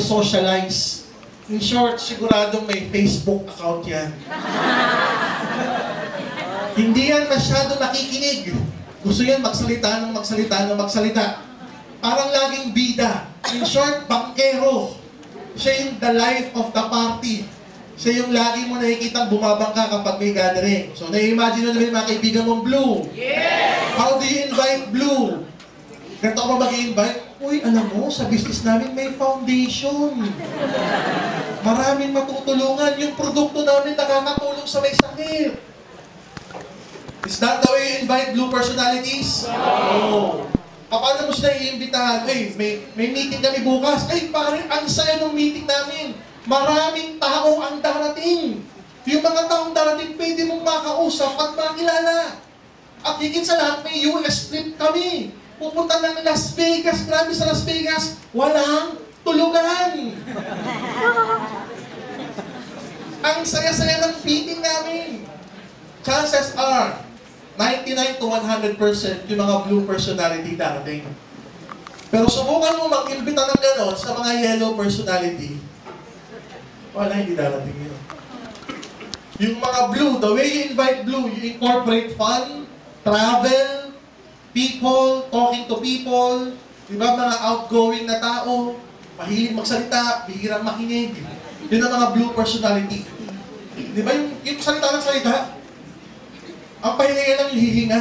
socialize. In short, siguradong may Facebook account yan. Hindi yan masyado nakikinig. Gusto yan magsalita ng magsalita. Parang laging bida. In short, bangkero. Siya yung the life of the party. Siya yung lagi mo nakikitang bumabangka kapag may gathering. So, na-imagine mo naman mga kaibigan mong Blue. Yes! How do you invite Blue? Ganito ka ba mag-i-invite? Uy, alam mo, sa business namin may foundation. Maraming matutulungan. Yung produkto namin nakakatulong sa may sakit. Is that the way you invite Blue personalities? No. Paano mo sila i-imbitahan? Ay, may meeting kami bukas. Ay, pare, ang saya ng meeting namin. Maraming tao ang darating. Yung mga taong darating, pwede mong makausap at makilala. At higit sa lahat, may US trip kami. Pupunta ng Las Vegas. Grabe sa Las Vegas. Walang tulugan. Ang saya-saya ng meeting namin. Chances are, 99 to 100% yung mga Blue personality darating. Pero subukan mo mag-imbita ng gano'n sa mga Yellow personality. Wala, hindi darating yun. Yung mga Blue, the way you invite Blue, you incorporate fun, travel, people, talking to people, di ba, mga outgoing na tao, mahilig magsalita, bihirang makinig. Yun ang mga Blue personality. Di ba, yung salita ng salita, ang pahinga lang yung hihinga.